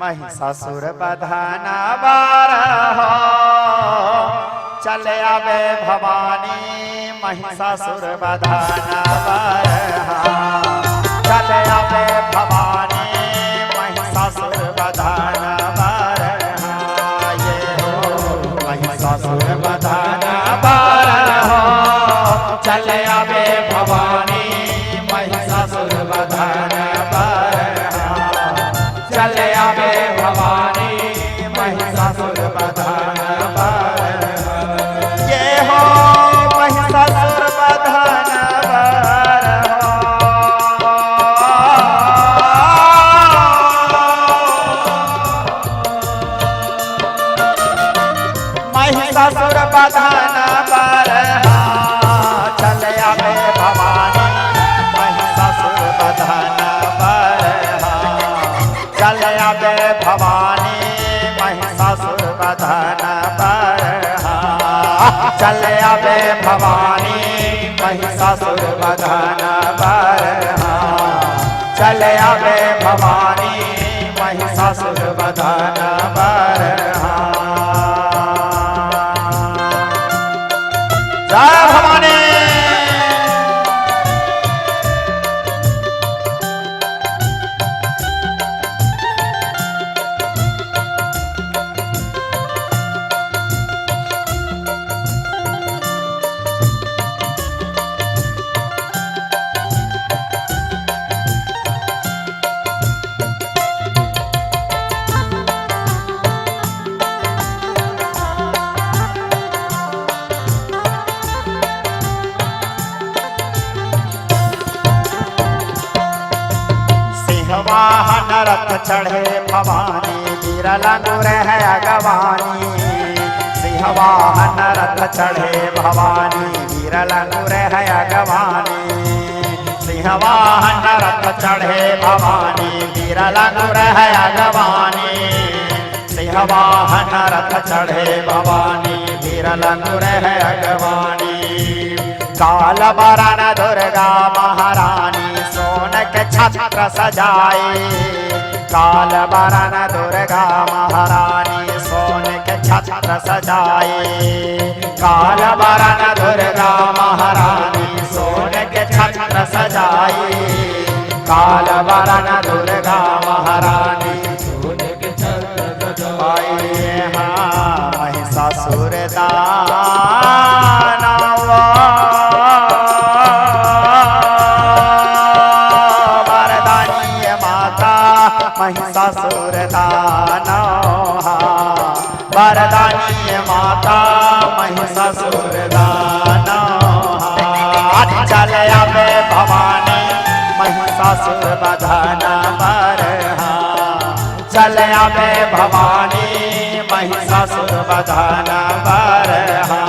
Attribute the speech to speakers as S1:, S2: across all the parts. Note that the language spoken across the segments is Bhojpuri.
S1: महिषासुर बधाना बारहो चले आवे भवानी महिषासुर बधाना बारहा चले आवे भवानी महिषासुर बधाना बारहा ये हो महिषासुर बधाना बारहो चले आवे भवानी महिषासुर बधाना बारहा चले आवे भवानी महिषासुर बधाना बारहा ये हो महिषासुर बधाना बारहा महिषासुर बधाना बारहा चले आवे भवानी महिषासुर बधाना बारहा चले आवे भवानी महिषासुर बधाना बारहा चले आवे भवानी महिषासुर बधाना बारहा चले आवे भवानी महिषासुर बधाना बारहा जय भवानी वाहन रथ चढ़े भवानी वीरलंगुर है अगवानी सिंह वाहन रथ चढ़े भवानी वीरलंगुर है अगवानी सिंह वाहन रथ चढ़े भवानी वीरलंगुर है अगवानी सिंह वाहन रथ चढ़े भवानी वीरलंगुर है अगवानी काल बरन दुर्गा महारानी सोन के छत्र सजाए काल बरन दुर्गा महारानी सोन के छत्र सजाए काल बरन दुर्गा महारानी सोन के छत्र सजाए काल बरन दुर्गा महारानी सोन के छत्र सजाए हाँ महिषासुर दानव महिषासुर दानव वरदानी माता महिषासुर दानव चले आवे भवानी महिषासुर बधाना बारहा चले आवे भवानी महिषासुर बधाना बारहा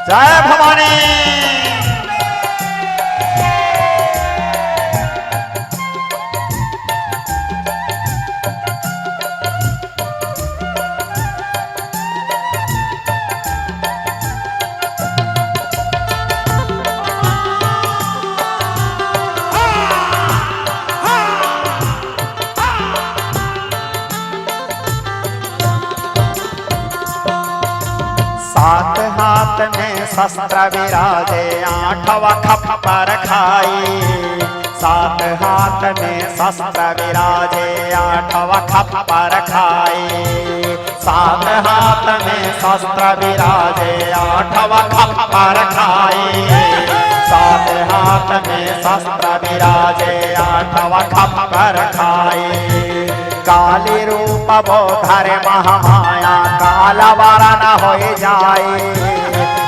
S1: जय भवानी सात हाथ में शस्त्र विराजे आठवा खप्पर खाई सात हाथ में शस्त्र विराजे आठवा खप्पर खाई सात हाथ में शस्त्र विराजे आठवा खप्पर खाई सात हाथ में शस्त्र विराजे आठवा खप्पर खाई काली रूप बोधर महामाया काला वारण हो जाए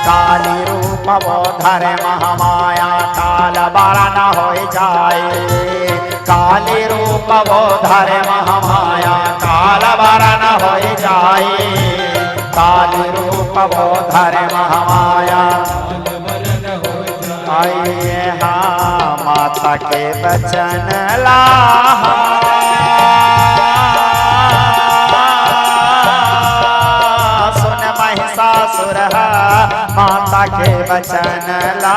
S1: काली रूप बोधर महामाया काला वारण हो जाए काली रूप बोधर महामाया काला वारण हो जाए काली रूप बोधर महामाया आइए हाँ माता के बचन ला महिषासुर माता के बचन ला।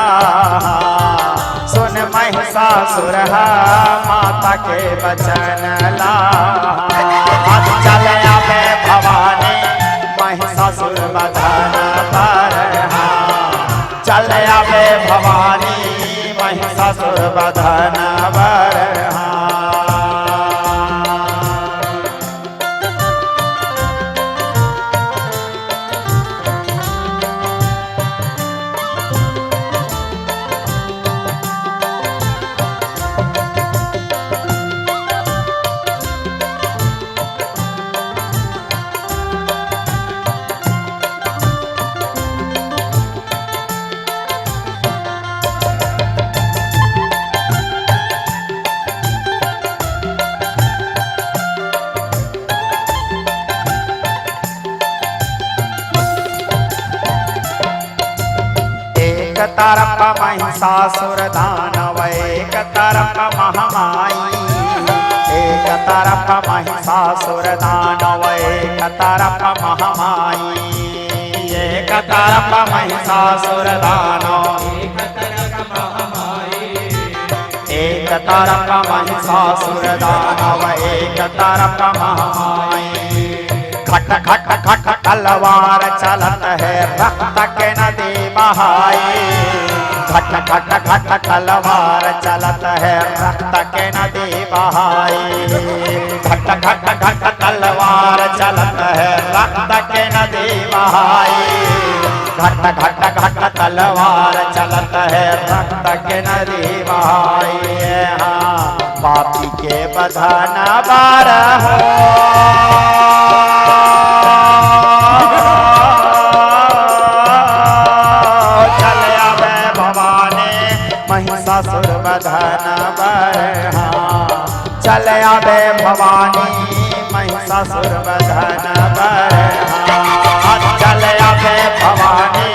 S1: सुन महिषासुर माता के बचन ला। चल आवे भवानी महिषासुर बधन पर। चल आवे भवानी महिषासुर बधन पर। एक तरफ महिषासुर दानव, एक तरफ महामाई। एक तरफ महिषासुर दानव, एक तरफ महामाई। एक तरफ महिषासुर दानव, एक तरफ महिषासुर दानव, एक तरफ महामाई। खट खट खट तलवार चलत है रक्त के नदी बहाई। खट खट खट तलवार चलत है रक्त के नदी बहाई। खट खट खट तलवार चलत है रक्त के नदी बहाई। खट खट खट तलवार चलत है रक्त के नदी बहाई। हाँ पापी के बधन बार हो। महिषासुर बधन पर। चल आवे भवानी महिषासुर बधन पर। चल आवे भवानी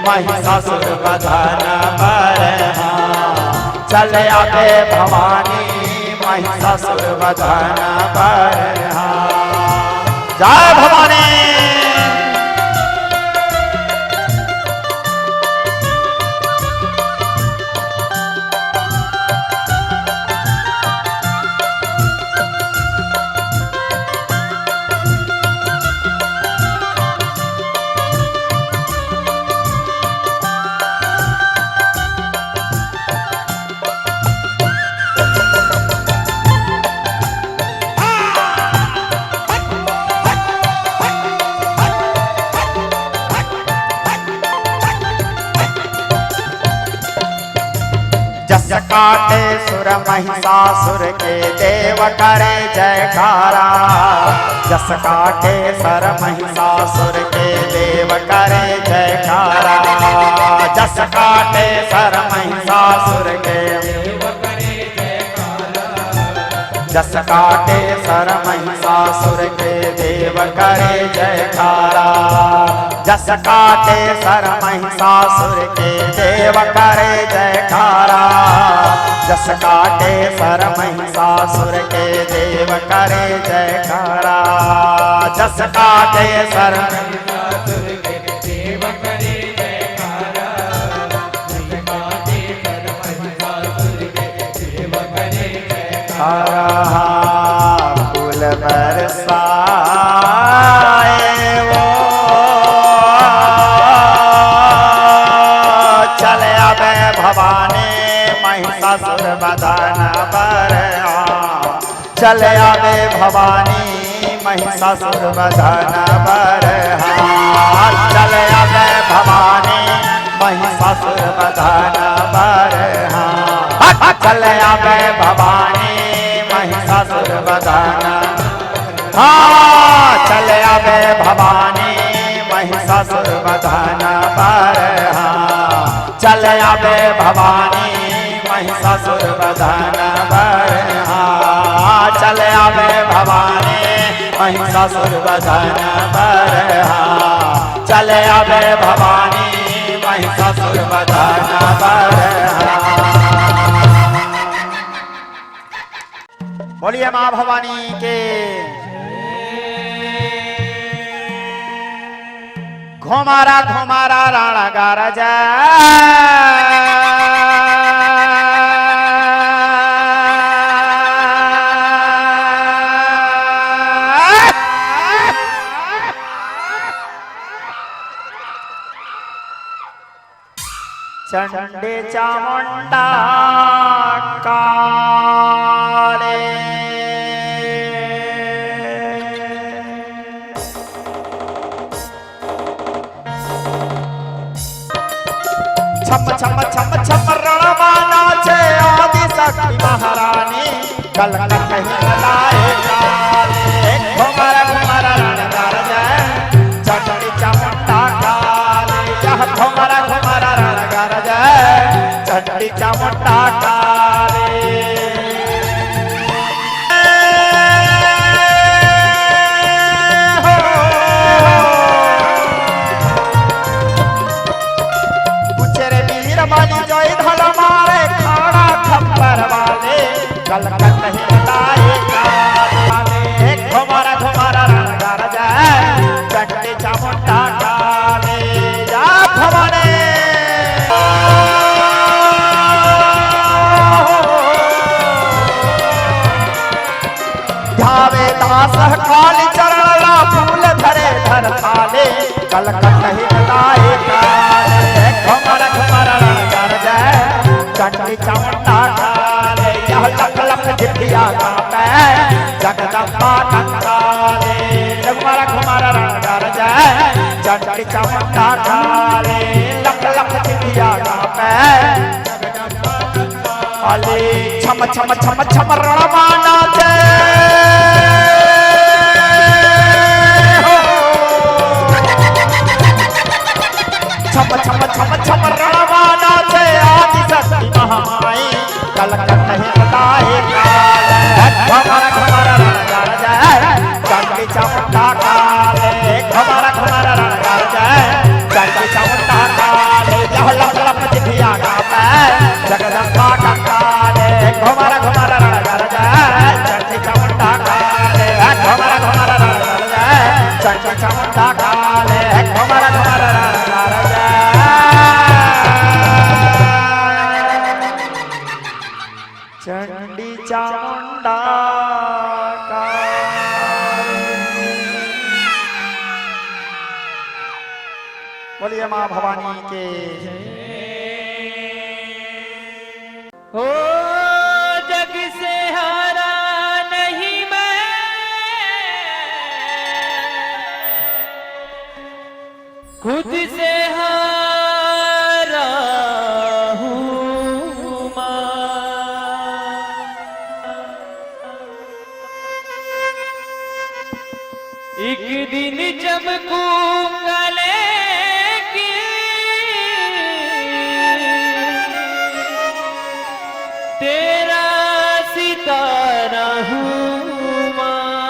S1: महिषासुर बधन पर। चल आवे भवानी महिषासुर बधन पर। जय भवानी। जस काटे सुर महिषासुर के देव करे जयकारा। जस काटे सर महिषासुर के देव करे जयकारा। जस काटे सर महिषासुर के जस काटे सर महिषासुर के देव करे जयकारा। जस काटे सर महिषासुर के देव करे जयकारा। जस काटे सर महिषासुर के देव करे जयकारा। जस काटे सर महिषासुर के देव करे जयकारा। जस काटे सर महिषासुर के देव करे जयकारा। फूल बरसाए वो चल आवे भवानी महिषासुर बधन पर। चल आवे भवानी महिषासुर बधन पर। चल आवे भवानी महिषासुर बधन पर। चल आवे भवानी महिषासुर बधन। चल आवे भवानी महिषासुर बधन पर। चल आवे भवानी महिषासुर बधन पर। चल आवे भवानी महिषासुर बधन पर। चल आवे भवानी महिषासुर बधन पर। बोलिए माँ भवानी के। घुमारा घुमारा राणा गारज चंडे चामुंडा काले छम छम छम छम रणमा नाचे आदि शक्ति महारानी कलकत्ता हिलाए काले घुमारा घुमारा रण गारज चंडी चामुंडा काले यह घुमारा घुमारा रण गारज चंडी चामुंडा काले जय धल मारे खाड़ा खप्पर वाले कलकत्ता हिलाए काले घुमारा घुमारा रण गारज चंडी चामुंडा काले जा भवाने ध्यावे दास काली चरण फूल धरे धर थाले कलकत्ता हिलाए काले घुमारा घुमारा रण गारज चंडी चामुंडा काले यह लख लख जितिया कापे जगदम्बा कंकाले घुमारा घुमारा रण गारज चंडी चामुंडा काले लख लख जितिया कापे अले छम छम छम छम रणमा नाचे छम छम छम छम रणमा नाचे आदि शक्ति महामाई कलकत्ता हिलाए काले घुमारा घुमारा रण गारज चंडी चामुंडा काले घुमारा घुमारा रण गारज चंडी चामुंडा काले यह लख लख जितिया कापे जगदम्बा कंकाले घुमारा घुमारा रण गारज चंडी चामुंडा काले घुमारा घुमारा रण गारज चंडी चामुंडा काले घुमारा घुमारा रण गारज चंडी चामुंडा बोलिए माँ भवानी के
S2: ओ जग से हारा नहीं मैं खुद से हारा हूँ माँ एक दिन चमकूंगा तेरा सितारा हूँ माँ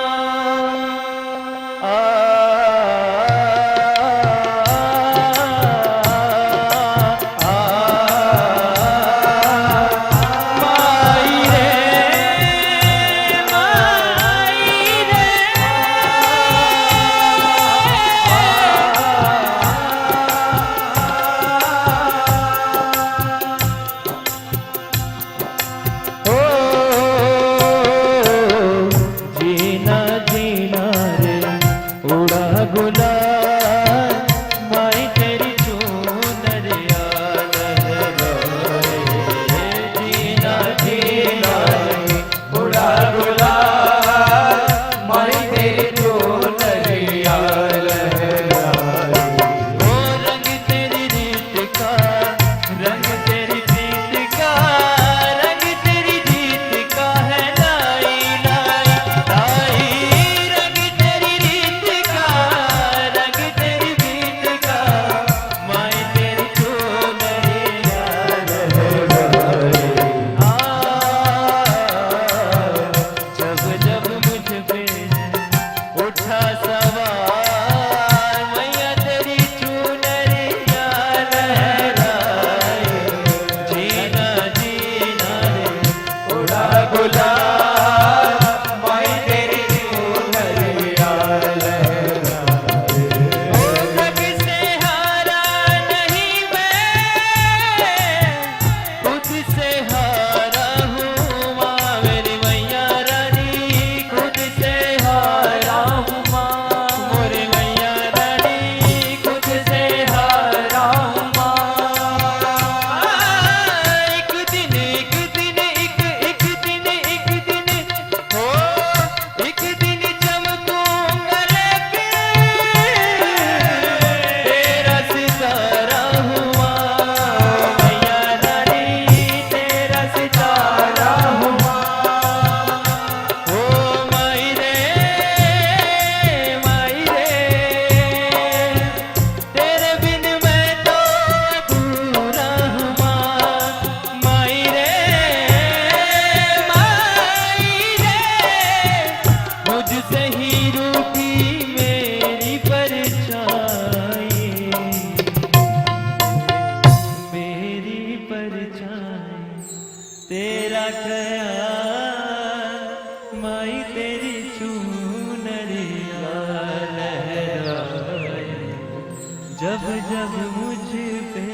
S2: जब जब मुझ पे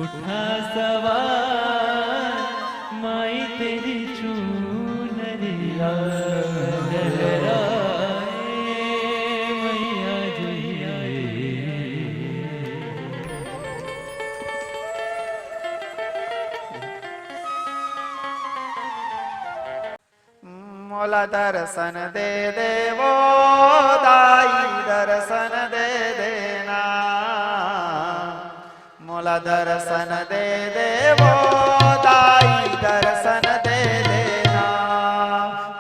S2: उठा सवार माई तेरी चूनरिया लहराए मैया जी।
S1: मोला दर्शन दे देवो दाई दर्शन दे देना, मोला दर्शन दे देवो दाई दर्शन दे देना,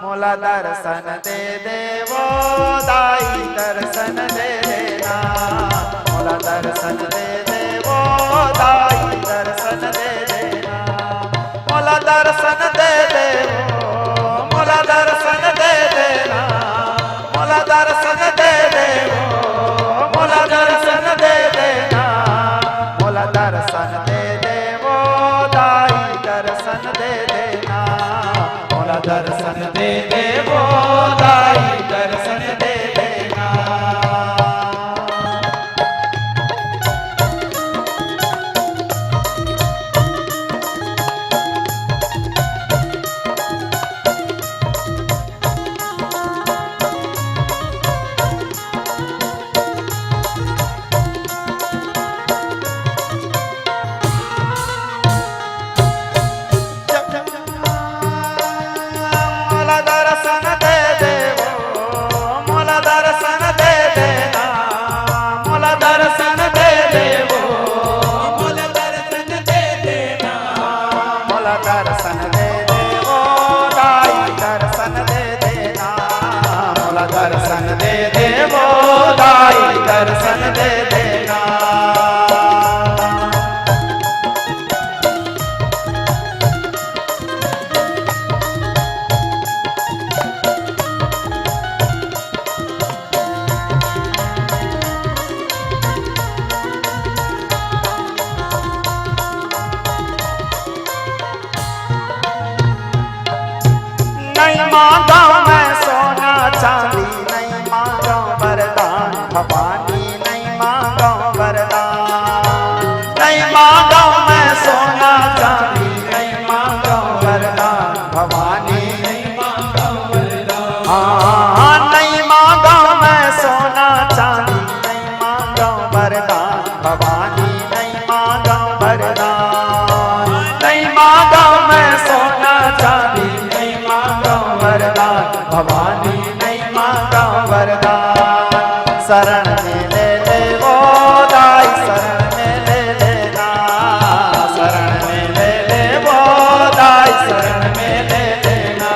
S1: मोला दर्शन दे देवो दाई दर्शन दे देना, मोला दर्शन दे देवो दाई दर्शन दे देना, मोला दर्शन दे देवो, मोला दर्शन दे देना, मोला दर्शन दे देवो, मोला दर्शन दे देना, मोला दर्शन दे देवो दाई दर्शन दे देना, मोला दर्शन दे देवो दाई दर्शन दे देना। मोला दर्शन दे देवो, मोला दर्शन दे देना, मोला दर्शन दे देवो, मोला दर्शन दे देना, मोला दर्शन दे देवो दाई दर्शन दे देना, मोला दर्शन दे देवो दाई दर्शन दे देना। नहीं मांगा मैं सोना चांदी, नहीं मांगा वरदान भवानी, नहीं मांगा वरदान, नहीं मांगा मैं सोना चांदी, नहीं मांगा वरदान भवानी, नहीं मांगा वरदान, हाँ नहीं मांगा मैं सोना चांदी, नहीं मांगा वरदान भवानी, नहीं मांगा वरदान, नहीं मांगा मैं सोना चांदी, नहीं मांगा वरदान भवानी, नहीं मांगा वरदान। शरण में ले ले वो दाई शरण में ले लेना, शरण में ले ले वो दाई शरण में ले लेना,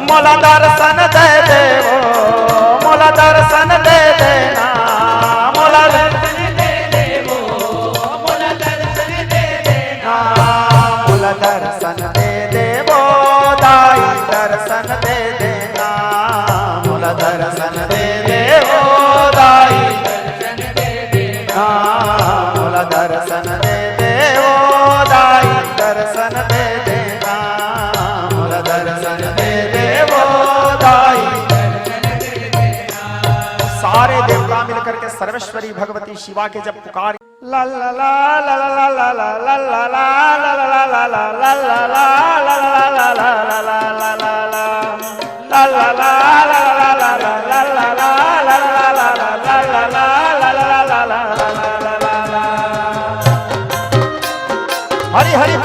S1: मोला दर्शन दे देवो, मोला दर्शन दे देना, मोला दर्शन दे देवो, मोला दर्शन दे देना, मोला दर्शन दे देवो दाई दर्शन दे देना, मोला दर्शन दे देवो दाई दर्शन दे देना, मोला दर्शन दे देवो दाई दर्शन दे देना, मोला दर्शन दे देवो दाई दर्शन दे देना। सारे देवता मिलकर के सर्वेश्वरी भगवती शिवा के जब पुकार ला ला ला ला ला ला ला ला ला ला ला ला ला ला ला ला ला ला ला हरि हरि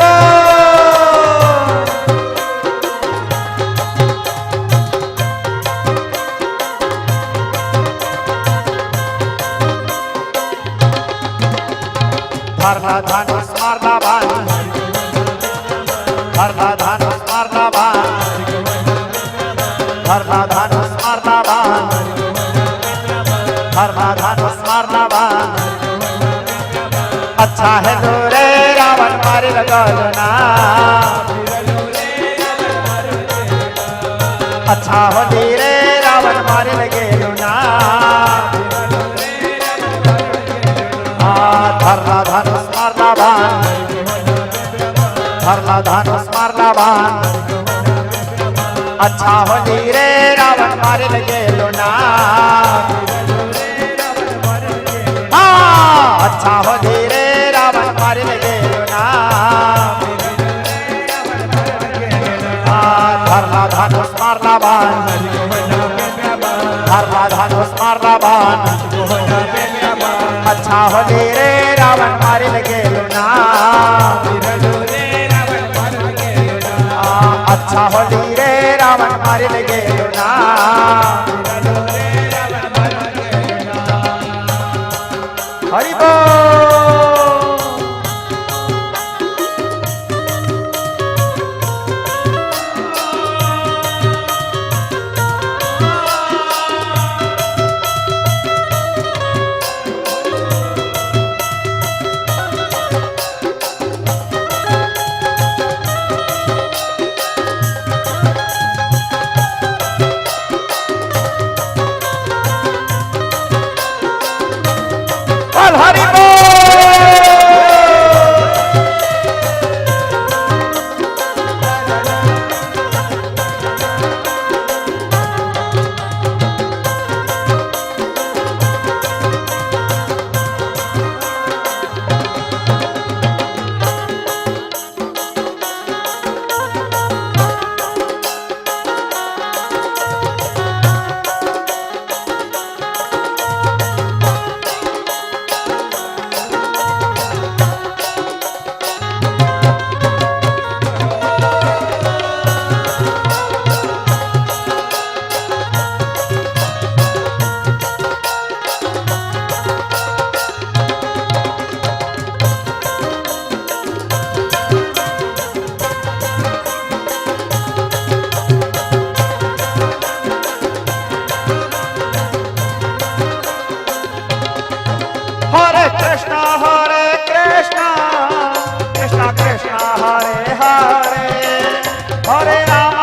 S1: धरना धनुष मारना बाण, धरना धनुष मारना बाण, धरना धनुष मारना बाण, धरना धनुष मारना बाण। अच्छा है लो रे रावण मारे लगलो ना, अच्छा हो रे रावण मारे लगे ना, धरना धनुष मारना बाण, धरना धनुष मारना बाण। अच्छा हो रे रावण मारे लगे ना, हाँ अच्छा हो धीरे रावण मारिल गेलो ना धरला धनुष मारला बाण धरला धनुष मारला बाण अच्छा हो धीरे रावण मारिल गेलो ना अच्छा हो धीरे रावण मारिल गेलो ना हरि बोल हरि बोल हरे कृष्णा कृष्णा कृष्णा हरे हरे हरे राम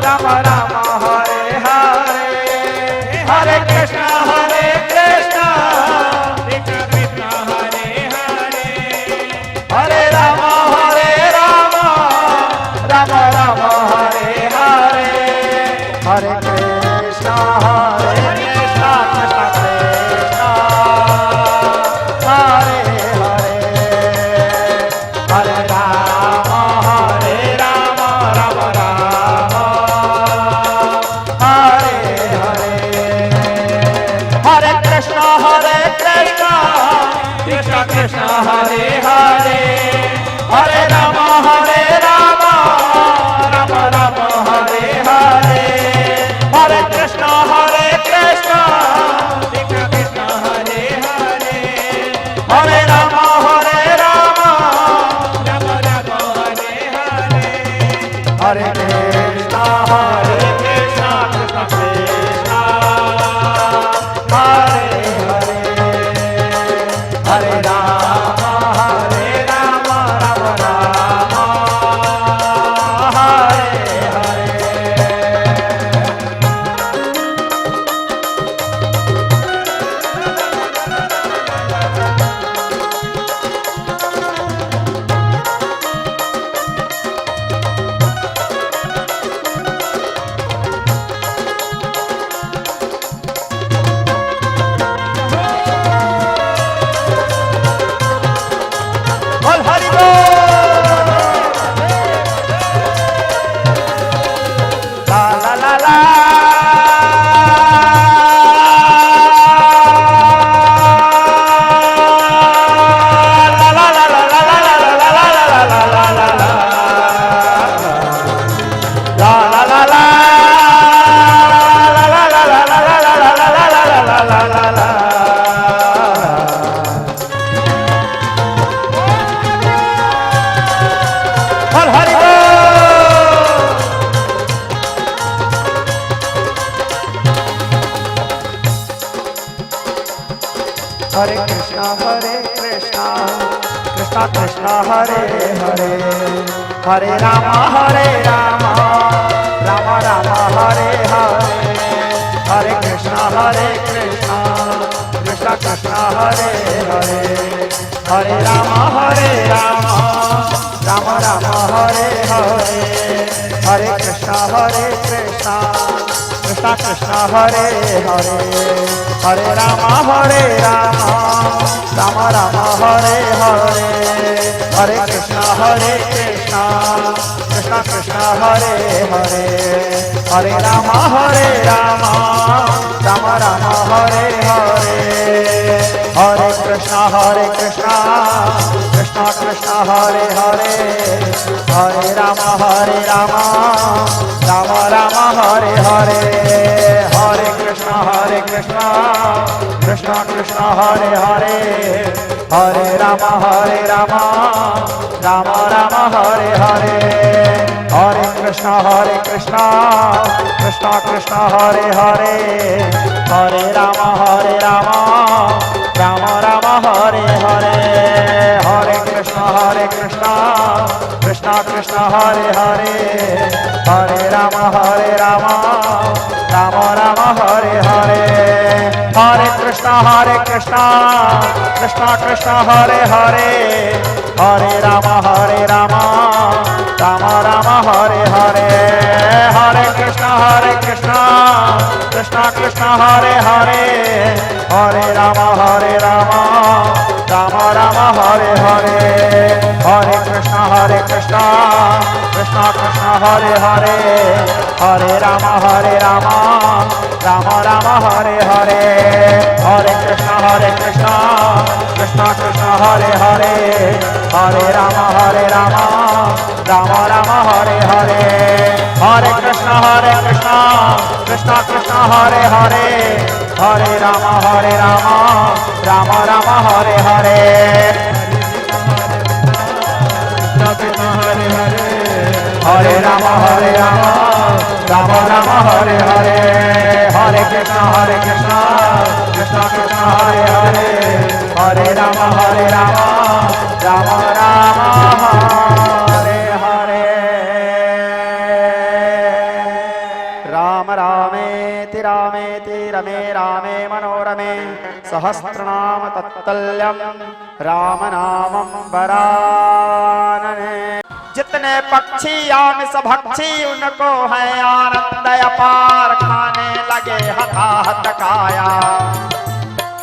S1: राम राम हरे हरे हरे कृष्णा कृष्णा कृष्णा हरे हरे हरे राम राम राम हरे हरे हरे कृष्णा कृष्ण हरे हरे हरे राम राम राम हरे हरे हरे कृष्ण कृष्ण कृष्ण हरे हरे हरे राम राम राम हरे हरे हरे कृष्ण कृष्ण कृष्ण हरे हरे हरे राम राम राम हरे हरे बोल हरि बोल ला ला ला हरे कृष्णा कृष्णा कृष्णा हरे हरे हरे राम राम राम हरे हरे हरे कृष्णा कृष्णा कृष्णा हरे हरे हरे राम राम राम हरे हरे हरे कृष्णा कृष्णा कृष्णा कृष्णा कृष्णा हरे हरे हरे राम राम राम हरे हरे हरे कृष्णा कृष्णा कृष्णा कृष्णा हरे हरे हरे राम राम राम हरे हरे हरे कृष्णा कृष्णा कृष्णा हरे हरे हरे राम राम राम हरे हरे हरे कृष्णा कृष्णा कृष्णा हरे हरे हरे राम राम राम हरे हरे हरे कृष्णा कृष्णा कृष्णा हरे हरे हरे राम राम राम हरे हरे हरे कृष्णा कृष्णा हरे हरे हरे राम राम राम हरे हरे हरे कृष्णा कृष्णा हरे हरे हरे राम राम राम हरे हरे हरे कृष्णा कृष्णा हरे हरे हरे राम राम राम हरे हरे हरे कृष्णा कृष्णा हरे हरे हरे राम राम राम हरे हरे हरे कृष्णा कृष्णा हरे हरे हरे राम राम राम हरे हरे हरे कृष्णा कृष्णा हरे हरे हरे राम राम राम हरे हरे हरे राम राम राम हरे हरे हरे कृष्णा कृष्णा हरे हरे हरे राम राम राम हरे हरे राम रामेति रमे रामे मनोरमे सहस्रनाम तत्तल्यं राम नामं वरानने जितने पक्षी आमिष भक्षी उनको है आनंद अपार खाने लगे हताहत काया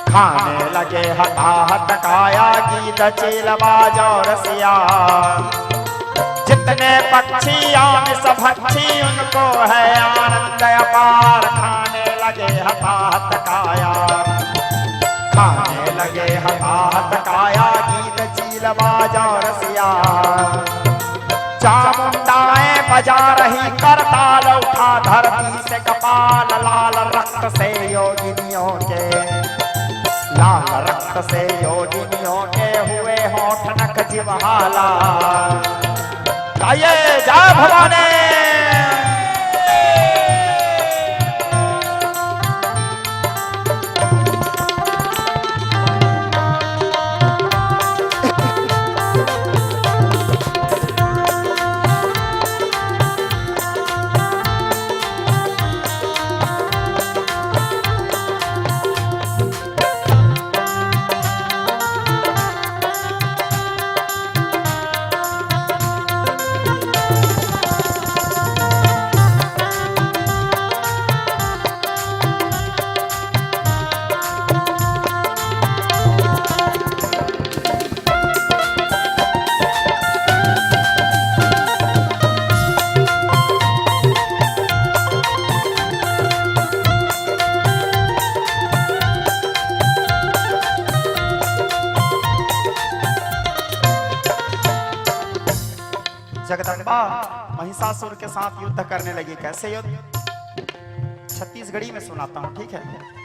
S1: खाने लगे हताहत काया गीत चील बाजो रसिया जितने पक्षी आमिष भक्षी उनको है आनंद अपार खाने लगे हताहत काया खाने लगे हताहत काया गीत चील बाजो रसिया चामुंडाएं बजा रही करताल उठा धरती से कपाल लाल रक्त से योगिनियों के लाल रक्त से योगिनियों के हुए होठ नख जिह्वाला गाइए जय भवानी जगदम्बा महिषासुर के साथ युद्ध करने लगी। कैसे युद्ध? छत्तीसगढ़ी में सुनाता हूँ, ठीक है?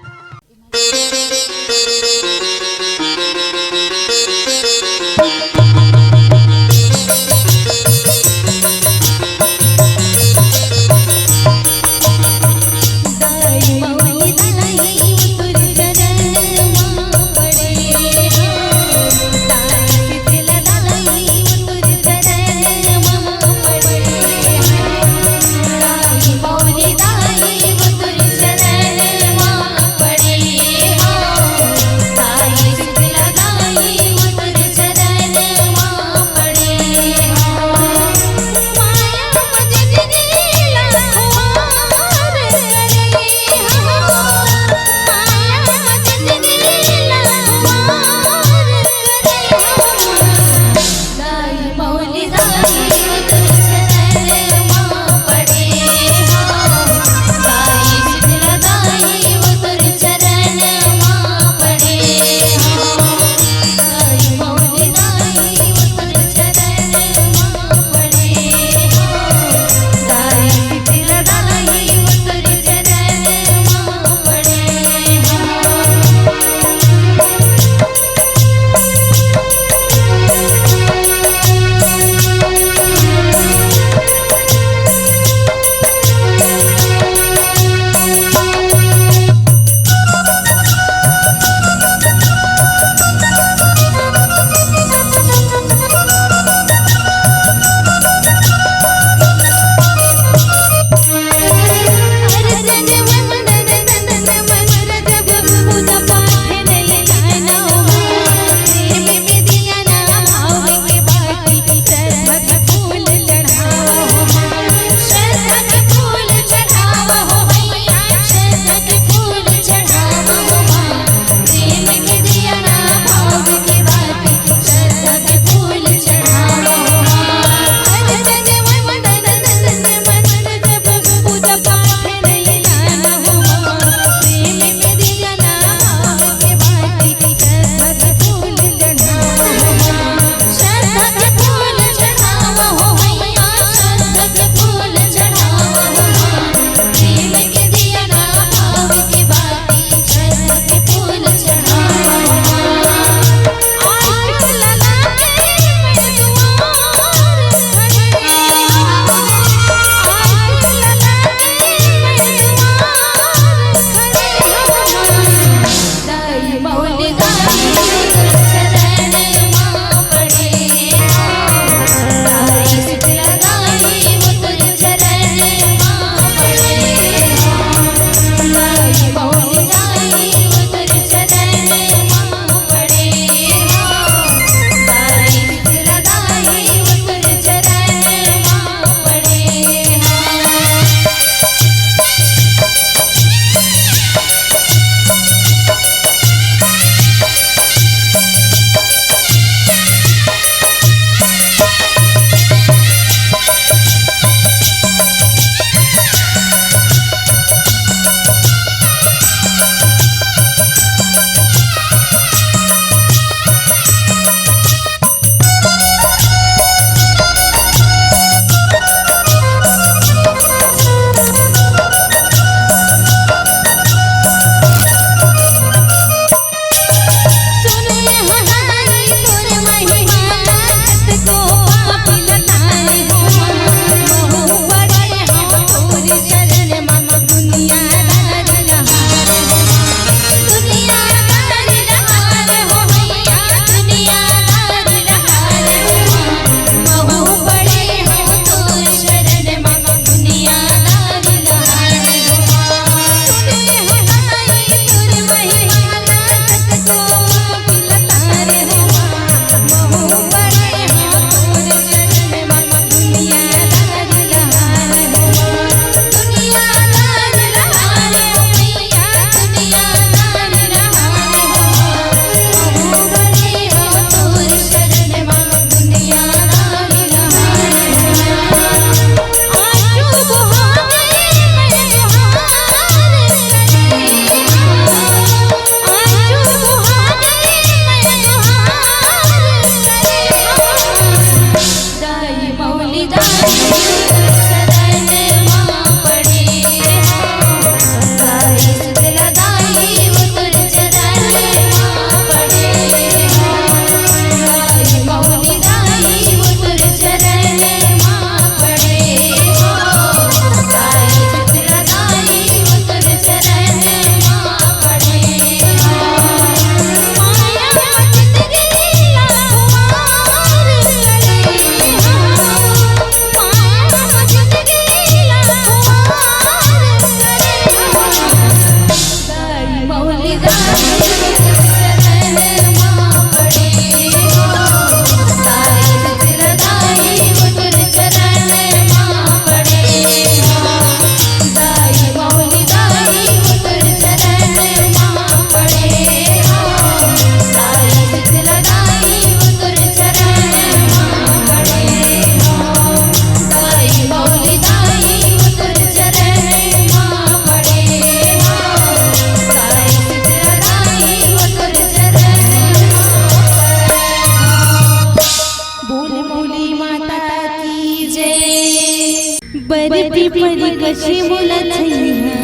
S3: पिपरी कशी मुलचैया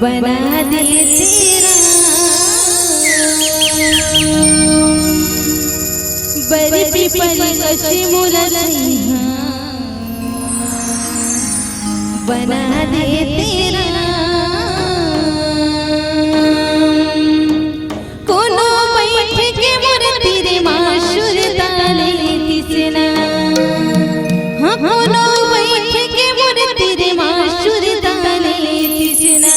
S3: बना दे तेरा बड़ी पिपरी कशी मुलचैया बना दे तेरा कोनो बैठ के मोर तेरे माशुर ताले तिसना हाँ कोनो बैठ के मोर तेरे माशुर ताले तिसना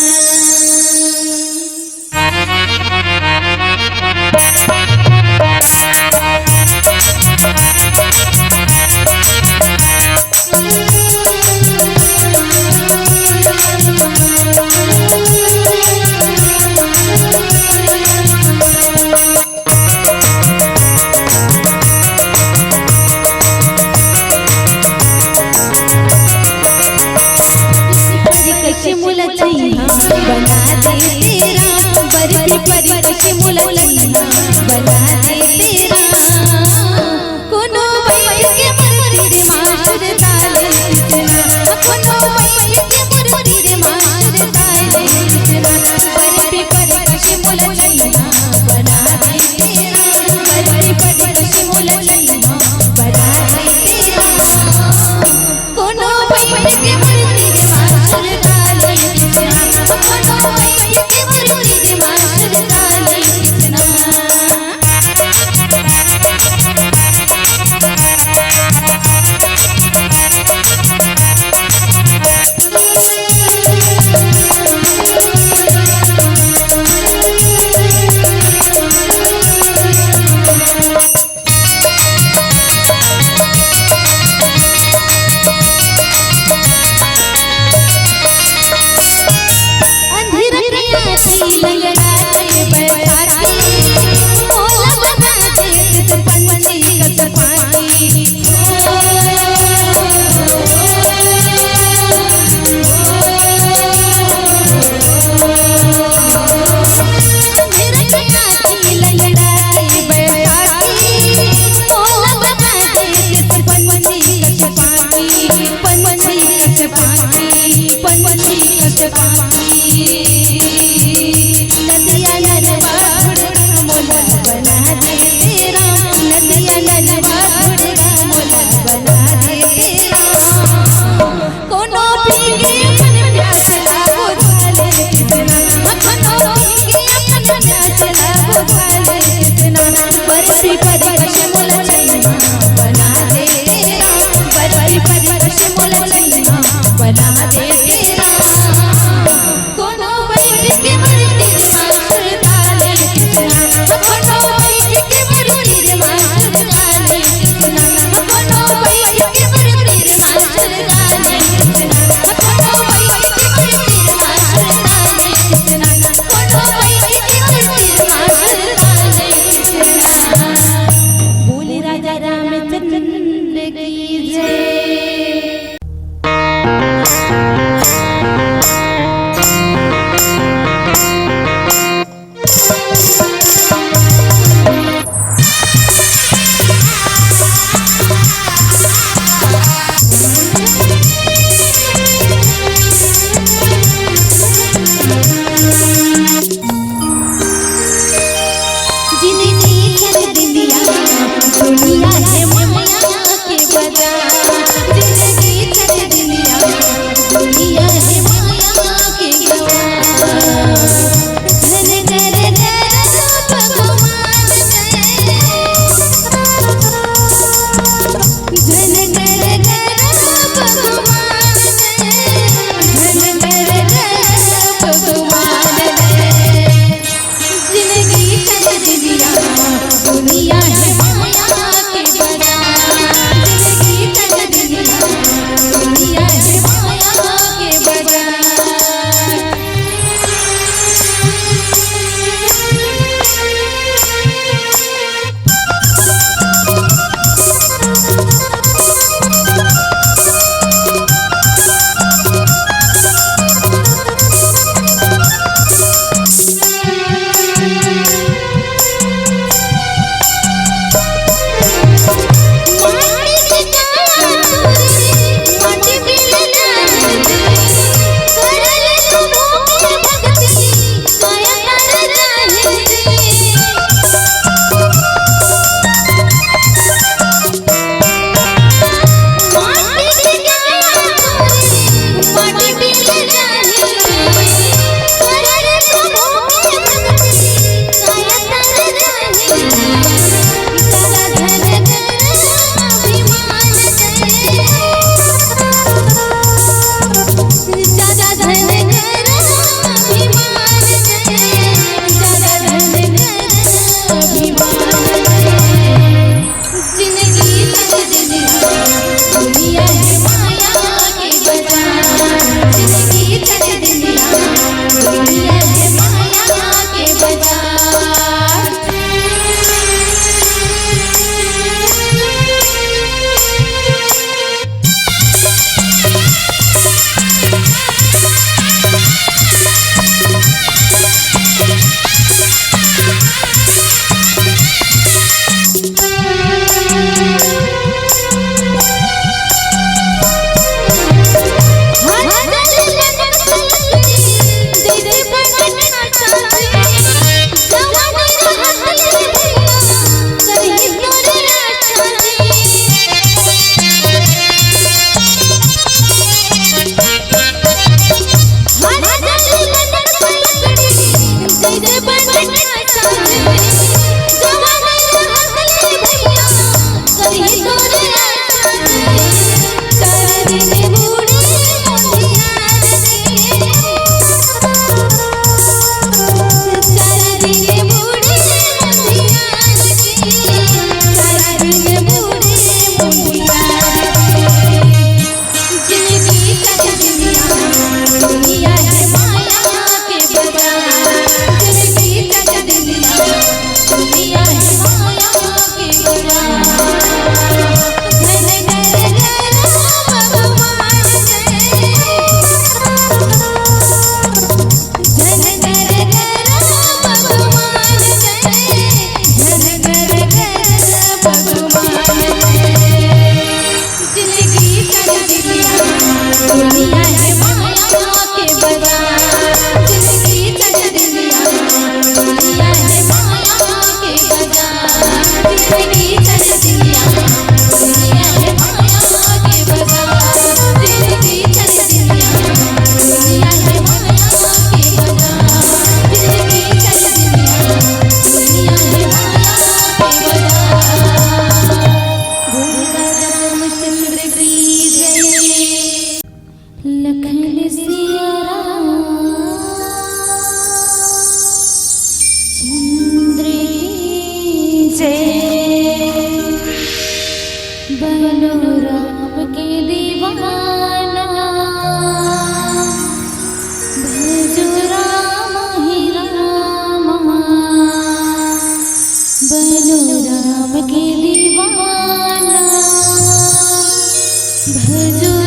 S3: दीवाना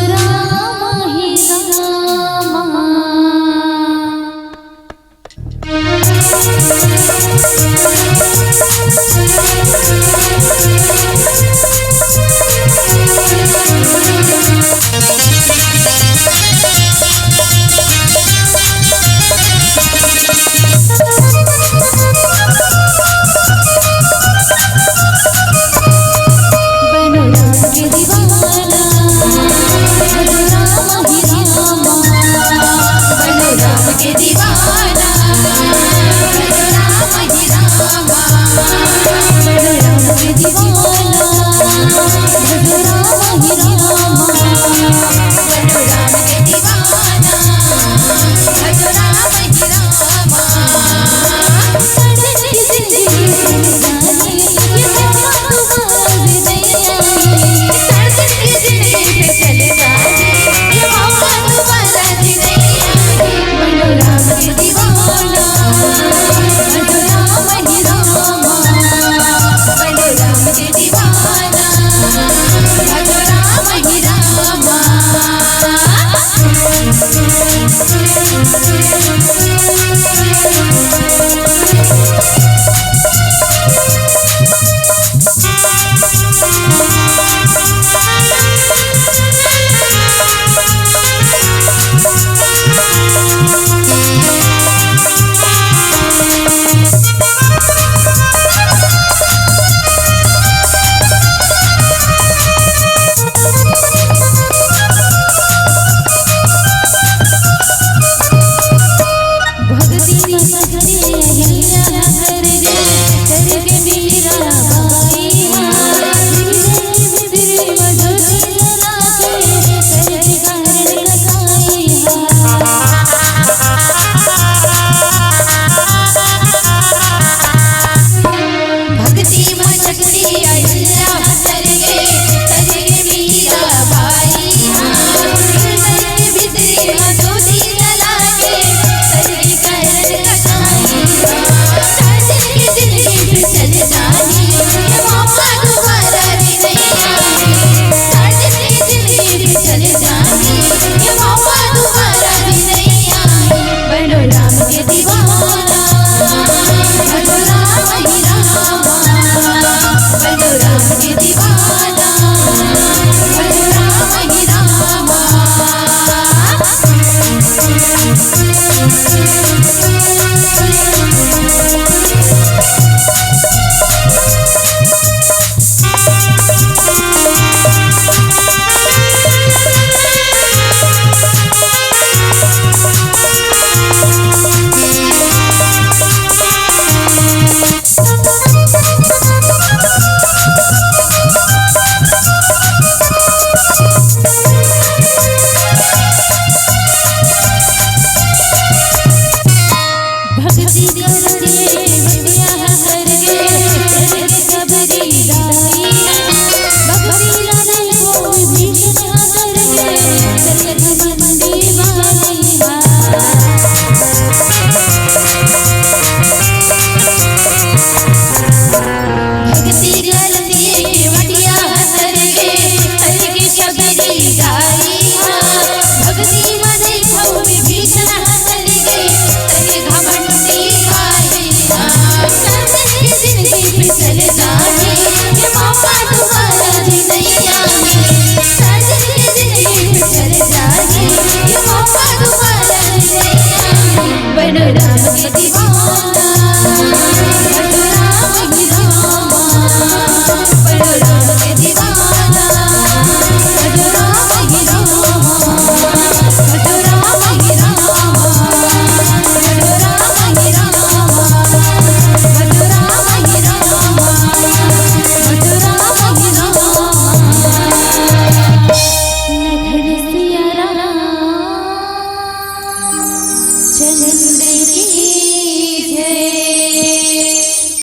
S3: राम ही रामा तेरी